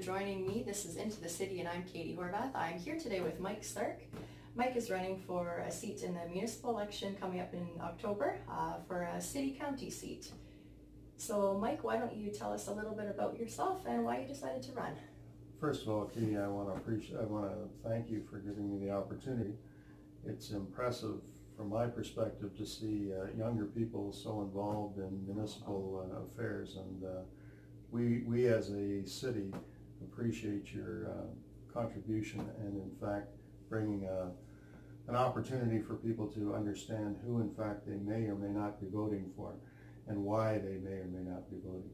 joining me. This is Into the City and I'm Katie Horvath. I'm here today with Mike Stark. Mike is running for a seat in the municipal election coming up in October for a city-county seat. So Mike, why don't you tell us a little bit about yourself and why you decided to run? First of all, Katie, I want to thank you for giving me the opportunity. It's impressive from my perspective to see younger people so involved in municipal affairs, and we as a city appreciate your contribution and in fact bringing an opportunity for people to understand who in fact they may or may not be voting for and why they may or may not be voting.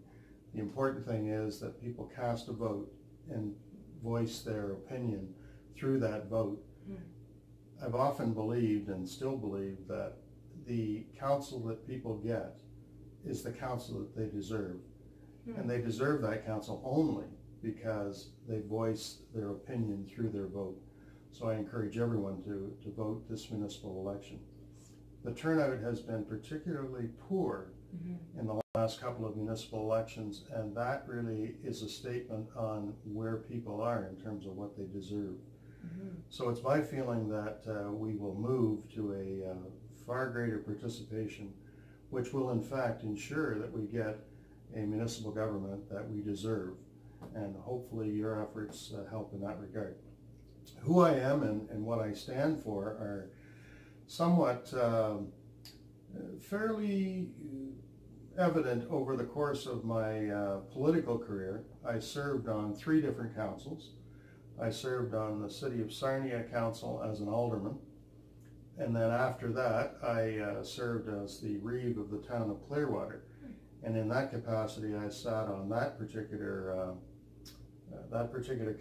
The important thing is that people cast a vote and voice their opinion through that vote. I've often believed and still believe that the council that people get is the council that they deserve. And they deserve that council only because they voice their opinion through their vote. So I encourage everyone to vote this municipal election. The turnout has been particularly poor in the last couple of municipal elections, and that really is a statement on where people are in terms of what they deserve. So it's my feeling that we will move to a far greater participation, which will in fact ensure that we get a municipal government that we deserve, and hopefully your efforts help in that regard. Who I am and what I stand for are somewhat fairly evident over the course of my political career. I served on 3 different councils. I served on the City of Sarnia Council as an alderman, and then after that I served as the reeve of the town of Clearwater. And in that capacity, I sat on that particular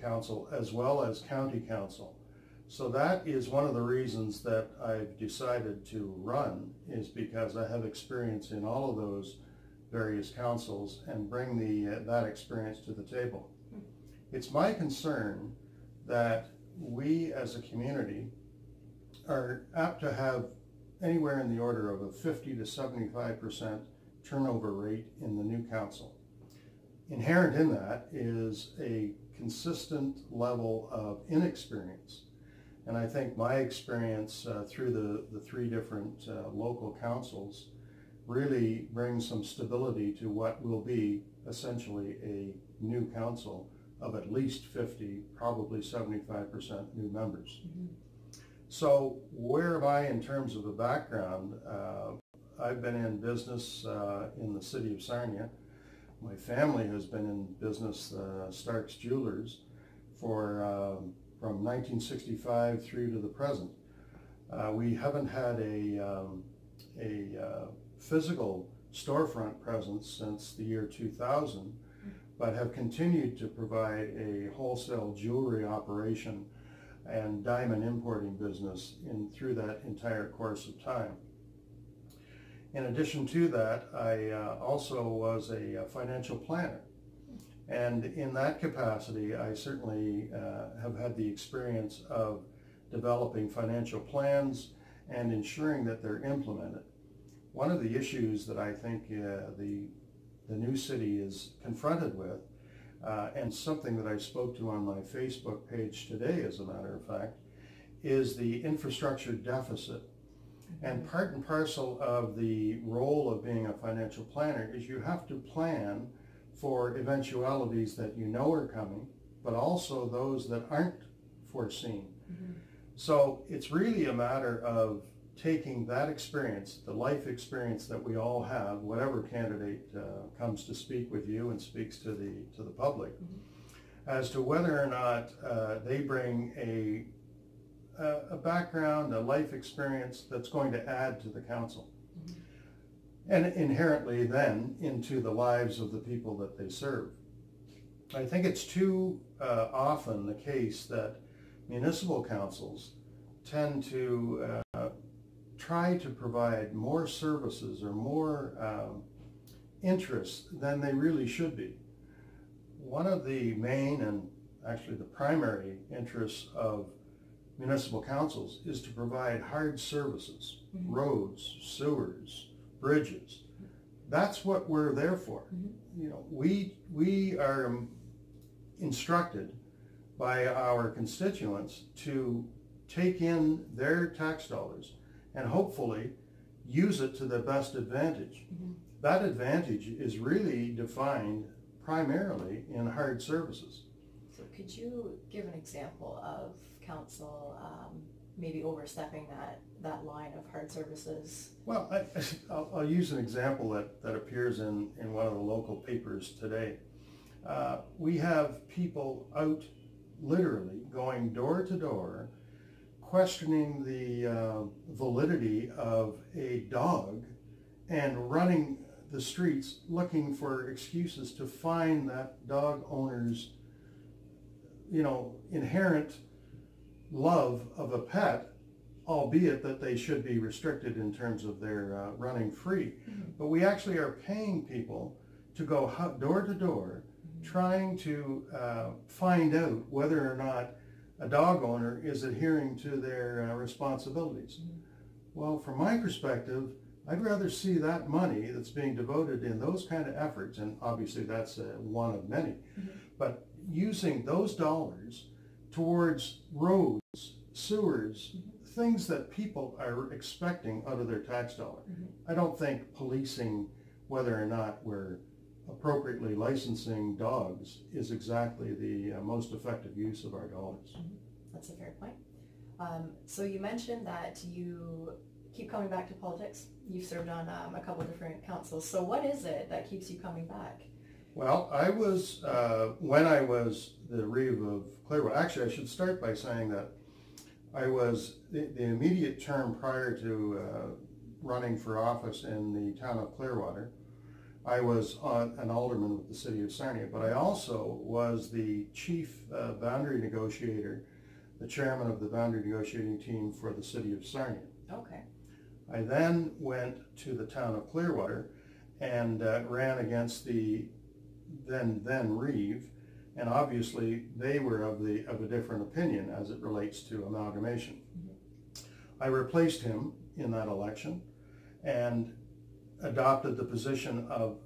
council as well as county council. So that is one of the reasons that I've decided to run, is because I have experience in all of those various councils and bring that experience to the table. It's my concern that we as a community are apt to have anywhere in the order of a 50 to 75% turnover rate in the new council. Inherent in that is a consistent level of inexperience. And I think my experience through the 3 different local councils really brings some stability to what will be essentially a new council of at least 50, probably 75% new members. So where am I in terms of a background? I've been in business in the city of Sarnia. My family has been in business, Stark's Jewelers, from 1965 through to the present. We haven't had a physical storefront presence since the year 2000, but have continued to provide a wholesale jewelry operation and diamond importing business through that entire course of time. In addition to that, I also was a financial planner. And in that capacity, I certainly have had the experience of developing financial plans and ensuring that they're implemented. One of the issues that I think the new city is confronted with, and something that I spoke to on my Facebook page today, as a matter of fact, is the infrastructure deficit. And part and parcel of the role of being a financial planner is you have to plan for eventualities that you know are coming, but also those that aren't foreseen. So it's really a matter of taking that experience, the life experience that we all have, whatever candidate comes to speak with you and speaks to the public, as to whether or not they bring a background, a life experience that's going to add to the council. And inherently then into the lives of the people that they serve. I think it's too often the case that municipal councils tend to try to provide more services or more interests than they really should be. One of the main and actually the primary interests of municipal councils is to provide hard services, roads, sewers, bridges. That's what we're there for. You know, we are instructed by our constituents to take in their tax dollars and hopefully use it to their best advantage. Mm-hmm. That advantage is really defined primarily in hard services. So could you give an example of council maybe overstepping that line of hard services? Well, I'll use an example that appears in one of the local papers today. We have people out literally going door to door questioning the validity of a dog and running the streets looking for excuses to find that dog owner's, inherent love of a pet, albeit that they should be restricted in terms of their running free. Mm-hmm. But we actually are paying people to go door to door, mm-hmm. trying to find out whether or not a dog owner is adhering to their responsibilities. Mm-hmm. Well, from my perspective, I'd rather see that money that's being devoted in those kind of efforts, and obviously that's one of many, mm-hmm. but using those dollars towards roads, sewers, mm-hmm. things that people are expecting out of their tax dollar. Mm-hmm. I don't think policing whether or not we're appropriately licensing dogs is exactly the most effective use of our dollars. Mm-hmm. That's a fair point. So you mentioned that you keep coming back to politics. You've served on a couple different councils. So what is it that keeps you coming back? Well, I was, when I was the Reeve of Clearwater, actually I should start by saying that I was, the immediate term prior to running for office in the town of Clearwater, I was an alderman with the city of Sarnia, but I also was the chief boundary negotiator, the chairman of the boundary negotiating team for the city of Sarnia. Okay. I then went to the town of Clearwater and ran against the then Reeve, and obviously they were of a different opinion as it relates to amalgamation. Mm-hmm. I replaced him in that election and adopted the position of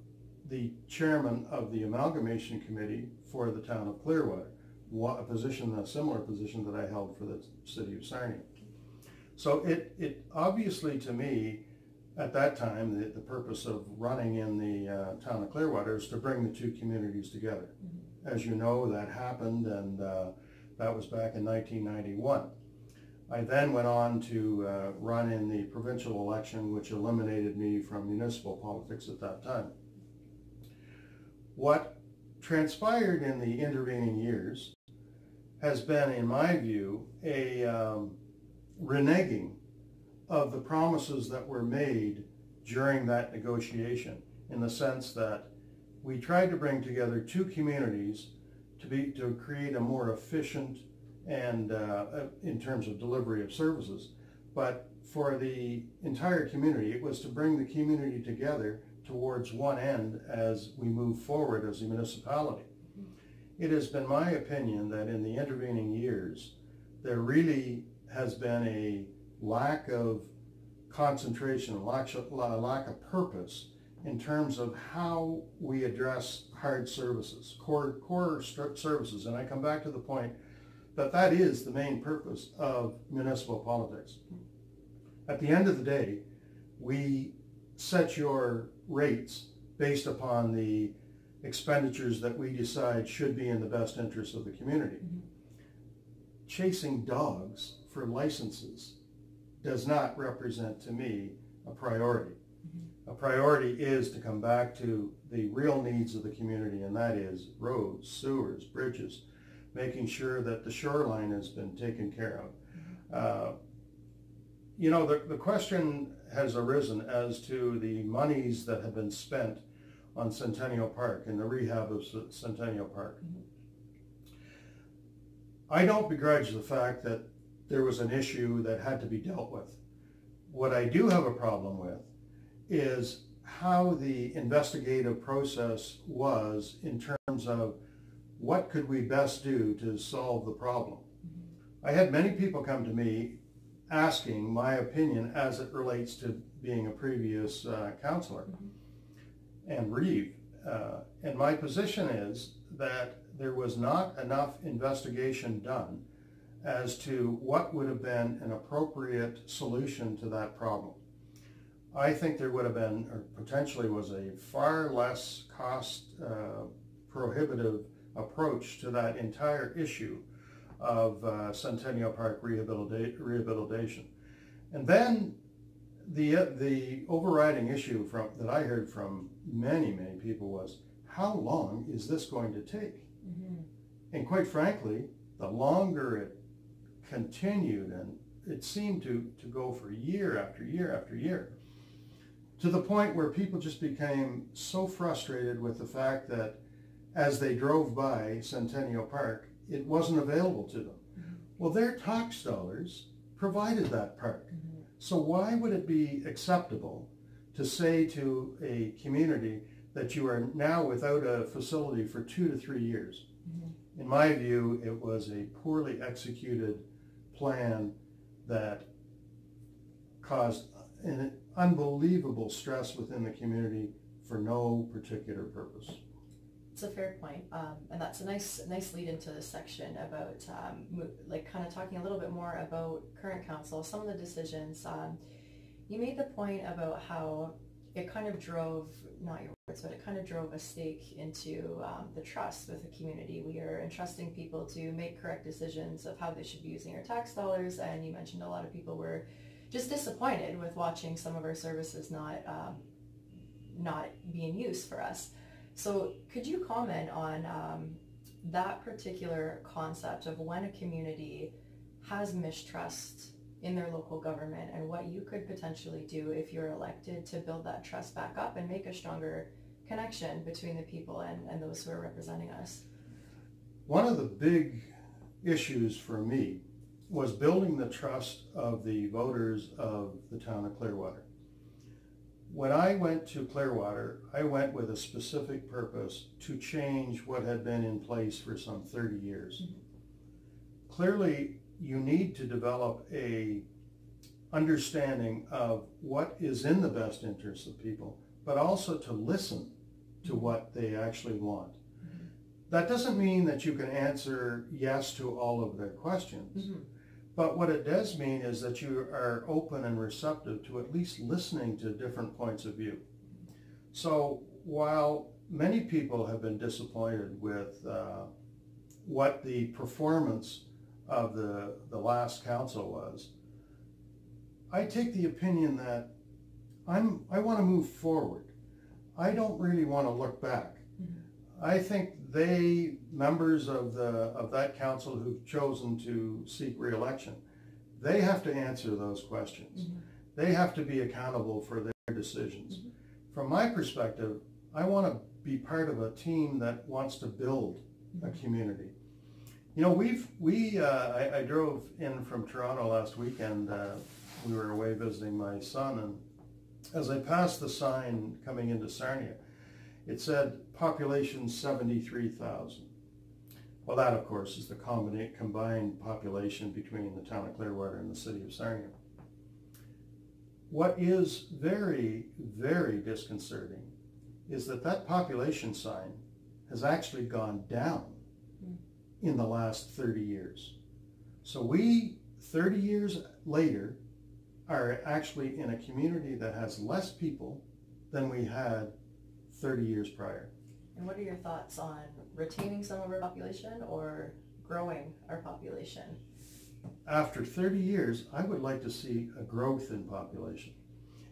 the chairman of the amalgamation committee for the town of Clearwater, a similar position that I held for the city of Sarnia. So it obviously, to me, at that time, the purpose of running in the town of Clearwater is to bring the two communities together. Mm-hmm. As you know, that happened, and that was back in 1991. I then went on to run in the provincial election, which eliminated me from municipal politics at that time. What transpired in the intervening years has been, in my view, a reneging of the promises that were made during that negotiation, in the sense that we tried to bring together two communities to create a more efficient and in terms of delivery of services. But for the entire community, it was to bring the community together towards one end as we move forward as a municipality. It has been my opinion that in the intervening years, there really has been a lack of concentration, lack of purpose in terms of how we address hard services, core services. And I come back to the point that is the main purpose of municipal politics. At the end of the day, we set your rates based upon the expenditures that we decide should be in the best interest of the community. Mm-hmm. Chasing dogs for licenses does not represent, to me, a priority. Mm-hmm. A priority is to come back to the real needs of the community, and that is roads, sewers, bridges, making sure that the shoreline has been taken care of. Mm-hmm. The question has arisen as to the monies that have been spent on Centennial Park and the rehab of Centennial Park. Mm-hmm. I don't begrudge the fact that there was an issue that had to be dealt with. What I do have a problem with is how the investigative process was in terms of what could we best do to solve the problem. Mm-hmm. I had many people come to me asking my opinion as it relates to being a previous councillor. Mm-hmm. and Reeve. And my position is that there was not enough investigation done as to what would have been an appropriate solution to that problem. I think there would have been, or potentially was, a far less cost prohibitive approach to that entire issue of Centennial Park rehabilitation. And then the overriding issue that I heard from many people was, how long is this going to take? Mm-hmm. And quite frankly, the longer it continued, and it seemed to go for year after year after year, to the point where people just became so frustrated with the fact that as they drove by Centennial Park, it wasn't available to them. Mm-hmm. Well, their tax dollars provided that park. Mm-hmm. So why would it be acceptable to say to a community that you are now without a facility for 2 to 3 years? Mm-hmm. In my view, it was a poorly executed plan that caused an unbelievable stress within the community for no particular purpose. It's a fair point, and that's a nice lead into this section about like kind of talking a little bit more about current council, some of the decisions. You made the point about how it kind of drove, not your words, but it kind of drove a stake into the trust with the community. We are entrusting people to make correct decisions of how they should be using our tax dollars, and you mentioned a lot of people were just disappointed with watching some of our services not being used for us. So could you comment on that particular concept of when a community has mistrust in their local government and what you could potentially do if you're elected to build that trust back up and make a stronger connection between the people and those who are representing us? One of the big issues for me was building the trust of the voters of the town of Clearwater. When I went to Clearwater, I went with a specific purpose to change what had been in place for some 30 years. Mm-hmm. Clearly, you need to develop a understanding of what is in the best interest of people, but also to listen to what they actually want. Mm-hmm. That doesn't mean that you can answer yes to all of their questions. Mm-hmm. But what it does mean is that you are open and receptive to at least listening to different points of view. So while many people have been disappointed with what the performance of the last council was, I take the opinion that I want to move forward. I don't really want to look back. Mm-hmm. I think members of that council who've chosen to seek re-election, they have to answer those questions. Mm-hmm. They have to be accountable for their decisions. Mm-hmm. From my perspective, I want to be part of a team that wants to build a community. You know, I drove in from Toronto last weekend. We were away visiting my son, and as I passed the sign coming into Sarnia, it said population 73,000. Well, that of course is the combined population between the town of Clearwater and the city of Sarnia. What is very, very disconcerting is that population sign has actually gone down in the last 30 years. So we, 30 years later, are actually in a community that has less people than we had 30 years prior. And what are your thoughts on retaining some of our population or growing our population? After 30 years, I would like to see a growth in population.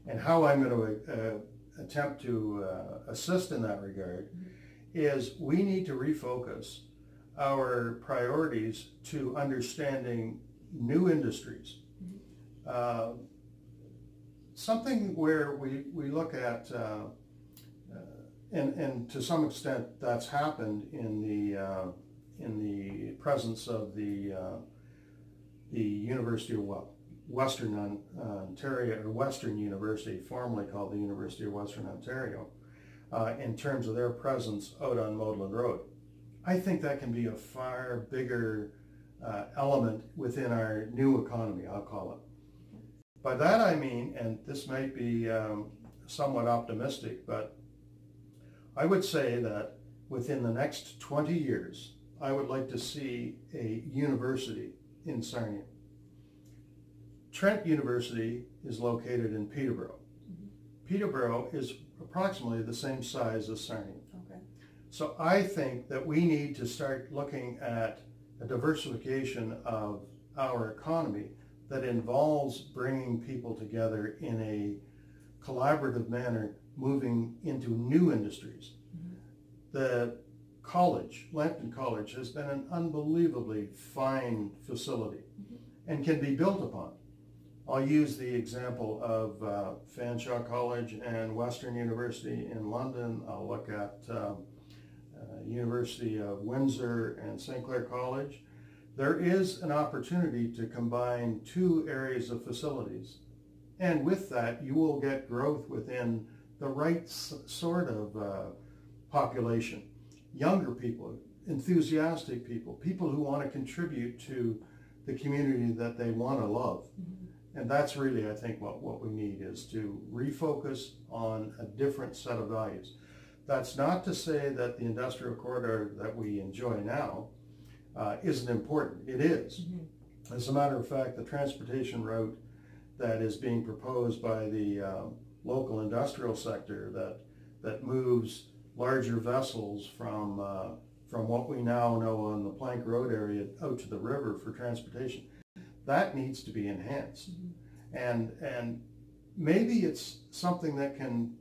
And how I'm going to attempt to assist in that regard is we need to refocus our priorities to understanding new industries. Something where we look at, and to some extent that's happened in the presence of the University of Western Ontario, or Western University, formerly called the University of Western Ontario, in terms of their presence out on Maudlin Road. I think that can be a far bigger element within our new economy, I'll call it. By that I mean, and this might be somewhat optimistic, but I would say that within the next 20 years, I would like to see a university in Sarnia. Trent University is located in Peterborough. Peterborough is approximately the same size as Sarnia. Okay. So I think that we need to start looking at a diversification of our economy that involves bringing people together in a collaborative manner, moving into new industries. The college, Lambton College, has been an unbelievably fine facility and can be built upon. I'll use the example of Fanshawe College and Western University in London. I'll look at University of Windsor and St. Clair College. There is an opportunity to combine two areas of facilities. And with that, you will get growth within the right sort of population. Younger people, enthusiastic people, people who want to contribute to the community that they want to love. And that's really, I think, what we need, is to refocus on a different set of values. That's not to say that the industrial corridor that we enjoy now isn't important. It is. As a matter of fact, the transportation route that is being proposed by the local industrial sector that moves larger vessels from what we now know on the Plank Road area out to the river for transportation, that needs to be enhanced. And maybe it's something that can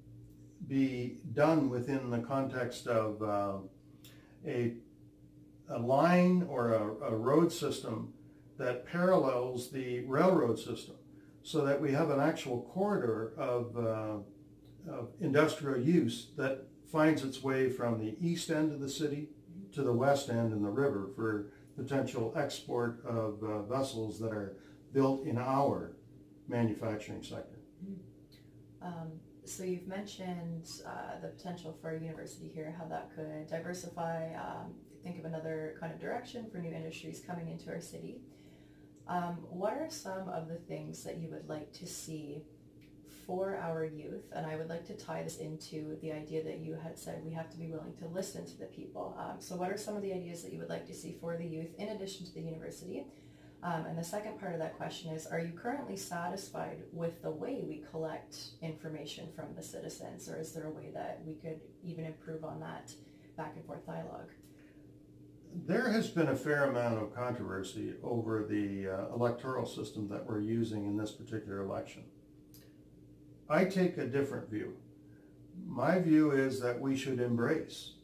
be done within the context of a line or a road system that parallels the railroad system, so that we have an actual corridor of industrial use that finds its way from the east end of the city to the west end in the river for potential export of vessels that are built in our manufacturing sector. So you've mentioned the potential for a university here, how that could diversify, think of another kind of direction for new industries coming into our city. What are some of the things that you would like to see for our youth? And I would like to tie this into the idea that you had said we have to be willing to listen to the people. So what are some of the ideas that you would like to see for the youth in addition to the university? And the second part of that question is, are you currently satisfied with the way we collect information from the citizens, or is there a way that we could even improve on that back and forth dialogue? There has been a fair amount of controversy over the electoral system that we're using in this particular election. I take a different view. My view is that we should embrace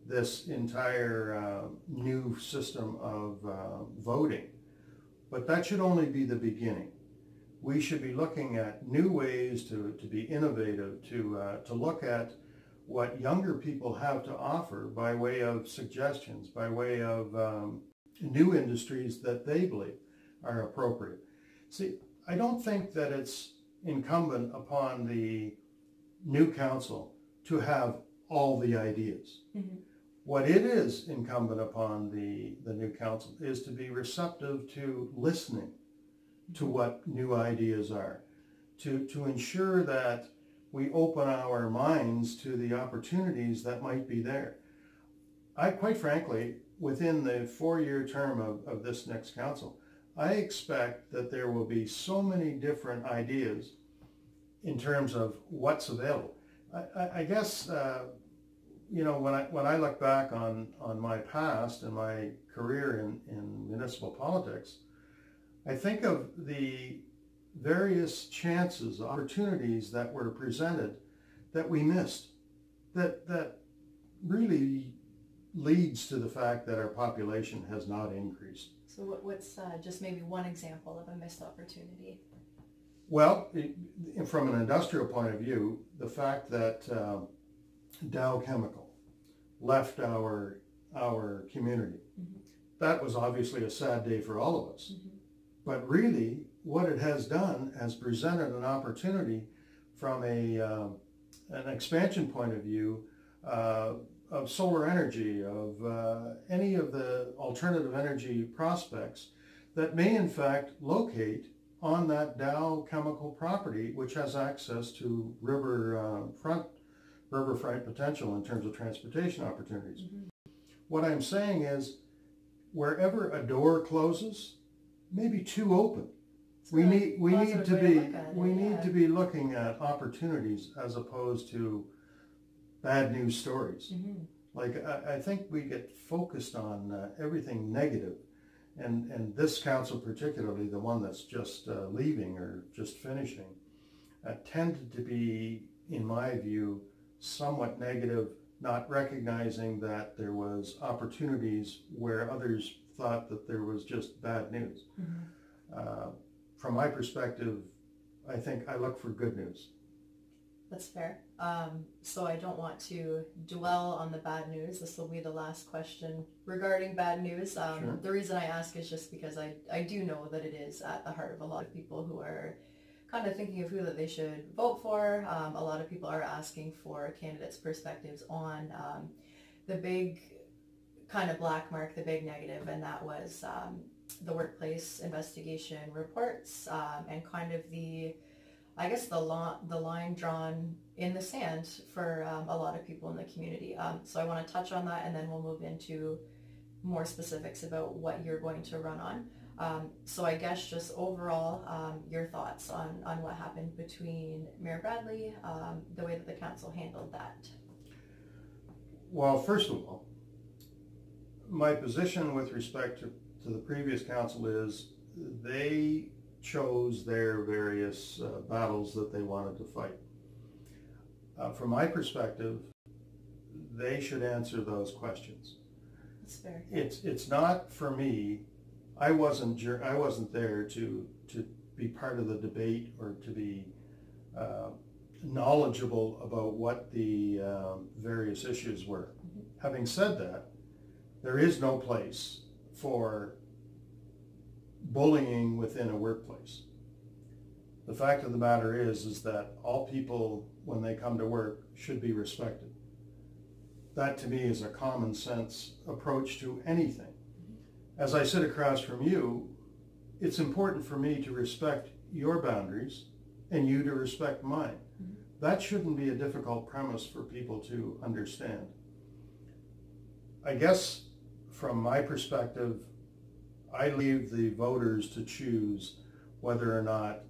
this entire new system of voting, but that should only be the beginning. We should be looking at new ways to be innovative, to look at what younger people have to offer by way of suggestions, by way of new industries that they believe are appropriate. See, I don't think that it's incumbent upon the new council to have all the ideas. What it is incumbent upon the new council is to be receptive to listening to what new ideas are, to ensure that we open our minds to the opportunities that might be there. I, quite frankly, within the 4-year term of this next council, I expect that there will be so many different ideas in terms of what's available. I guess, you know, when I look back on my past and my career in municipal politics, I think of the various chances, opportunities that were presented that we missed, that really leads to the fact that our population has not increased. So what's just maybe one example of a missed opportunity? Well, from an industrial point of view, the fact that Dow Chemical left our community, that was obviously a sad day for all of us. But really, what it has done has presented an opportunity from an expansion point of view of solar energy, of any of the alternative energy prospects that may in fact locate on that Dow Chemical property, which has access to river front riverfront potential in terms of transportation opportunities. What I'm saying is, wherever a door closes, maybe two open. We need to be looking at opportunities as opposed to bad news stories. Like I think we get focused on everything negative, and this council, particularly the one that's just leaving or just finishing, tended to be, in my view, somewhat negative, not recognizing that there was opportunities where others thought that there was just bad news. From my perspective, I think I look for good news. That's fair. So I don't want to dwell on the bad news. This will be the last question regarding bad news. Sure. The reason I ask is just because I do know that it is at the heart of a lot of people who are kind of thinking of who that they should vote for. A lot of people are asking for candidates' perspectives on the big kind of black mark, the big negative, and that was the workplace investigation reports and kind of the line drawn in the sand for a lot of people in the community. So I want to touch on that, and then we'll move into more specifics about what you're going to run on. So I guess just overall, your thoughts on what happened between Mayor Bradley, the way that the council handled that. Well, first of all, my position with respect to the previous council is they chose their various battles that they wanted to fight. From my perspective, they should answer those questions. That's fair. It's not for me. I wasn't there to be part of the debate or to be knowledgeable about what the various issues were. Having said that, there is no place for bullying within a workplace. The fact of the matter is that all people, when they come to work, should be respected. That to me is a common sense approach to anything. As I sit across from you, it's important for me to respect your boundaries and you to respect mine. That shouldn't be a difficult premise for people to understand. I guess from my perspective, I leave the voters to choose whether or not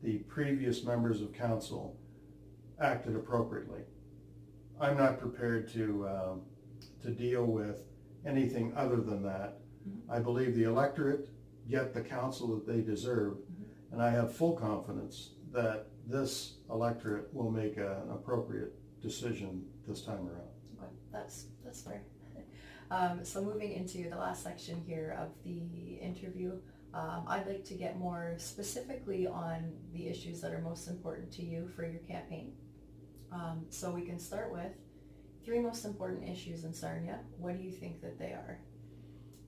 the previous members of council acted appropriately. I'm not prepared to deal with anything other than that. I believe the electorate get the council that they deserve, and I have full confidence that this electorate will make an appropriate decision this time around. Okay, that's fair. So moving into the last section here of the interview, I'd like to get more specifically on the issues that are most important to you for your campaign. So we can start with 3 most important issues in Sarnia. What do you think that they are?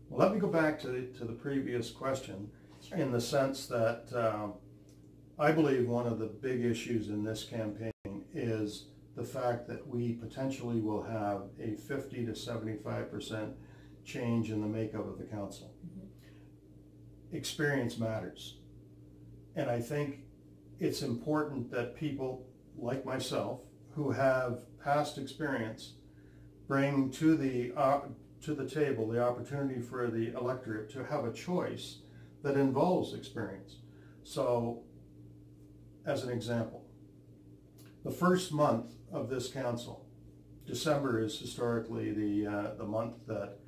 Well, let me go back to the previous question. Sure. In the sense that I believe one of the big issues in this campaign is the fact that we potentially will have a 50 to 75% change in the makeup of the council. Experience matters. And I think it's important that people like myself who have past experience bring to the table the opportunity for the electorate to have a choice that involves experience. So, as an example, the first month of this council, December is historically the month that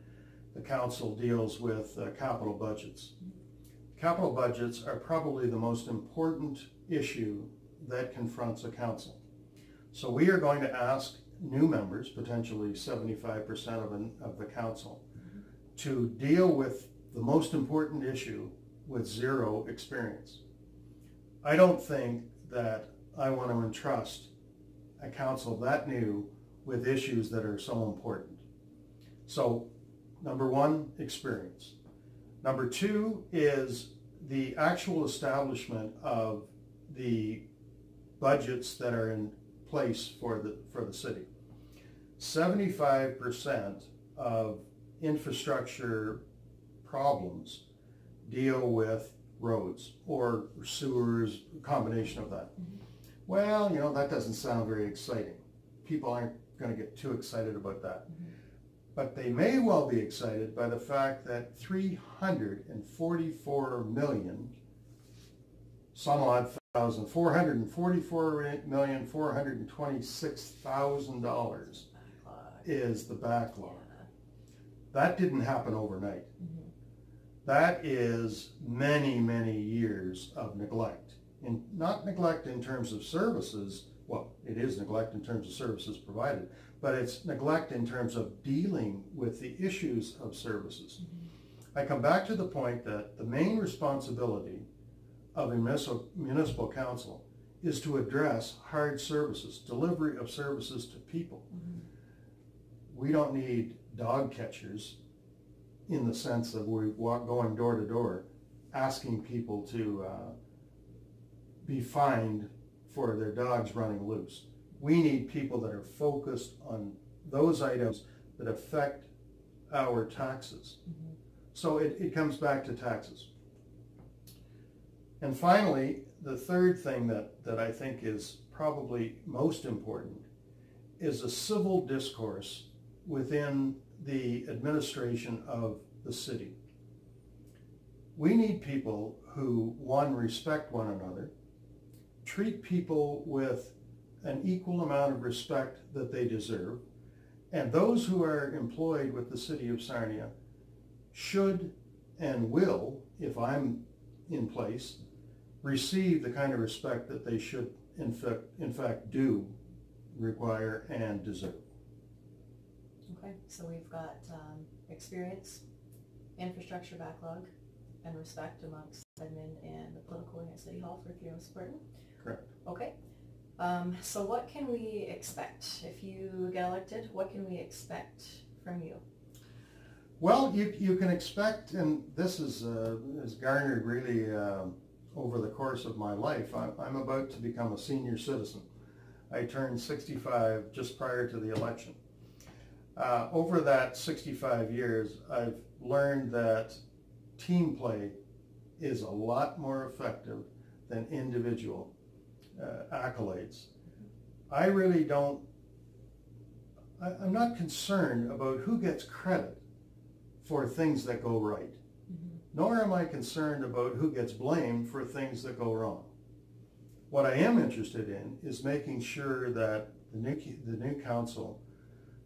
the council deals with capital budgets. Capital budgets are probably the most important issue that confronts a council. So we are going to ask new members, potentially 75% of the council, to deal with the most important issue with zero experience. I don't think that I want to entrust a council that new with issues that are so important. So, number 1, experience. Number 2 is the actual establishment of the budgets that are in place for the city. 75% of infrastructure problems deal with roads or sewers, a combination of that. Well, that doesn't sound very exciting. people aren't going to get too excited about that. But they may well be excited by the fact that 344 million, some odd thousand, $444,426,000 is the backlog. That didn't happen overnight. That is many, many years of neglect. And not neglect in terms of services, well, it is neglect in terms of services provided, but it's neglect in terms of dealing with the issues of services. I come back to the point that the main responsibility of a municipal council is to address hard services, delivery of services to people. We don't need dog catchers in the sense that we're going door to door asking people to be fined for their dogs running loose. We need people that are focused on those items that affect our taxes. So it comes back to taxes. And finally, the third thing that I think is probably most important is a civil discourse within the administration of the city. We need people who, one, respect one another, treat people with an equal amount of respect that they deserve, and those who are employed with the city of Sarnia should and will, if I'm in place, receive the kind of respect that they should in fact do require and deserve. Okay, so we've got experience, infrastructure backlog, and respect amongst admin and the political wing at City Hall for the most important. Correct. Okay. So what can we expect if you get elected? What can we expect from you? Well, you can expect, and this is garnered really over the course of my life. I'm about to become a senior citizen. I turned 65 just prior to the election. Over that 65 years, I've learned that team play is a lot more effective than individual accolades. I really don't, I'm not concerned about who gets credit for things that go right, nor am I concerned about who gets blamed for things that go wrong. What I am interested in is making sure that the new council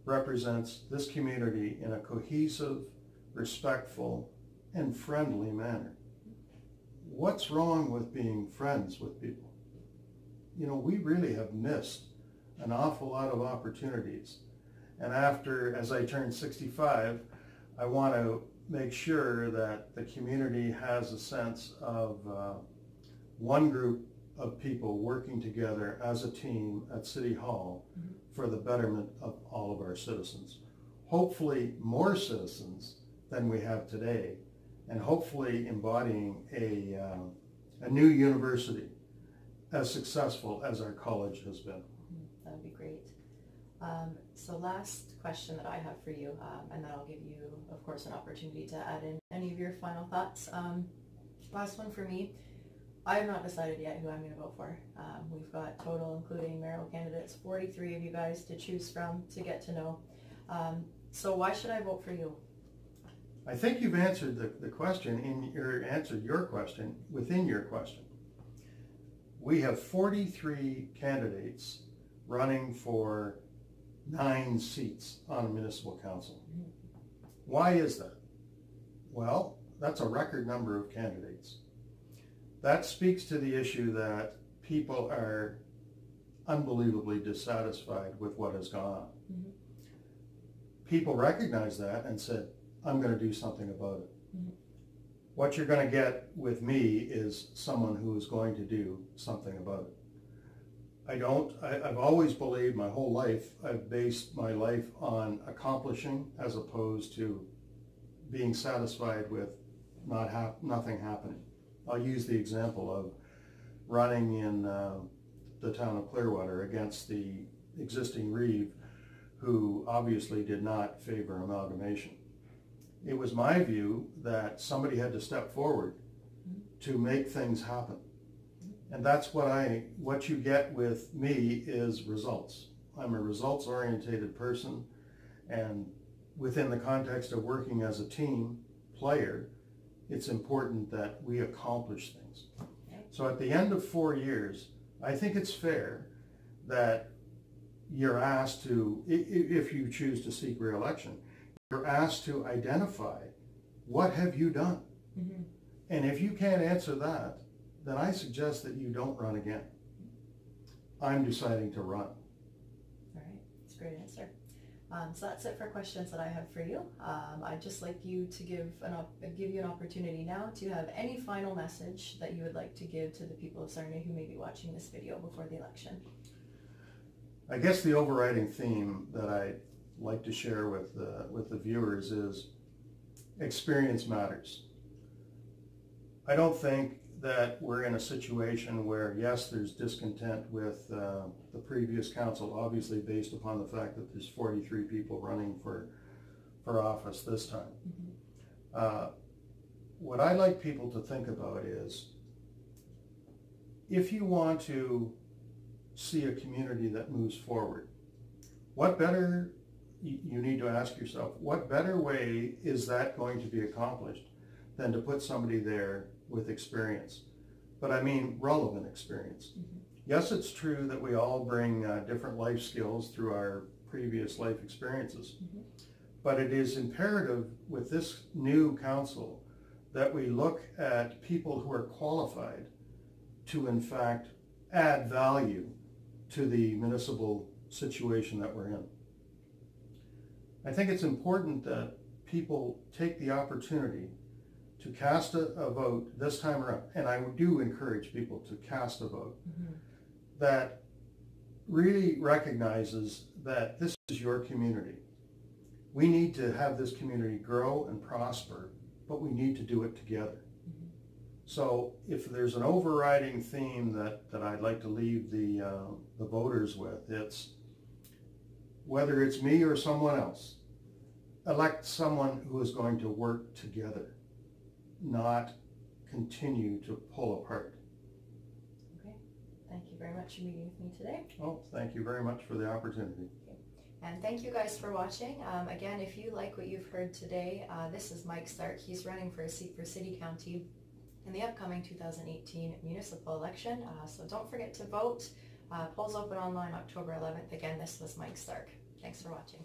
represents this community in a cohesive, respectful, and friendly manner. What's wrong with being friends with people? You know, we really have missed an awful lot of opportunities. And as I turn 65, I want to make sure that the community has a sense of one group of people working together as a team at City Hall for the betterment of all of our citizens. Hopefully more citizens than we have today, and hopefully embodying a new university as successful as our college has been. That would be great. So last question that I have for you, and then I'll give you, of course, an opportunity to add in any of your final thoughts. Last one for me. I have not decided yet who I'm going to vote for. We've got total, including mayoral candidates, 43 of you guys to choose from, to get to know. So why should I vote for you? I think you've answered the question answered your question within your question. We have 43 candidates running for 9 seats on a municipal council. Why is that? Well, that's a record number of candidates. That speaks to the issue that people are unbelievably dissatisfied with what has gone on. People recognize that and said, I'm going to do something about it. What you're going to get with me is someone who is going to do something about it. I've always believed my whole life, I've based my life on accomplishing as opposed to being satisfied with nothing happening. I'll use the example of running in the town of Clearwater against the existing Reeve, who obviously did not favor amalgamation. It was my view that somebody had to step forward to make things happen. And that's what you get with me is results. I'm a results-oriented person, and within the context of working as a team player, it's important that we accomplish things. Okay. So at the end of 4 years, I think it's fair that you're asked to, if you choose to seek re-election, you're asked to identify what have you done. Mm-hmm. And if you can't answer that, then I suggest that you don't run again. I'm deciding to run. All right, that's a great answer. So that's it for questions that I have for you. I'd just like you to give you an opportunity now to have any final message that you would like to give to the people of Sarnia who may be watching this video before the election. I guess the overriding theme that I'd like to share with the viewers is experience matters. I don't think that we're in a situation where, yes, there's discontent with the previous council, obviously based upon the fact that there's 43 people running for office this time. Mm-hmm. What I like people to think about is, if you want to see a community that moves forward, what better, you need to ask yourself, what better way is that going to be accomplished than to put somebody there with experience? But I mean relevant experience. Mm-hmm. Yes, it's true that we all bring different life skills through our previous life experiences. Mm-hmm. But it is imperative with this new council that we look at people who are qualified to in fact add value to the municipal situation that we're in. I think it's important that people take the opportunity to cast a vote this time around, and I do encourage people to cast a vote, Mm-hmm. that really recognizes that this is your community. We need to have this community grow and prosper, but we need to do it together. Mm-hmm. So if there's an overriding theme that I'd like to leave the voters with, it's whether it's me or someone else, elect someone who is going to work together, not continue to pull apart. Okay, thank you very much for meeting with me today. Oh, thank you very much for the opportunity. Okay. And thank you guys for watching. Again, if you like what you've heard today, this is Mike Stark. He's running for a seat for City County in the upcoming 2018 municipal election. So don't forget to vote. Polls open online October 11th. Again, this was Mike Stark. Thanks for watching.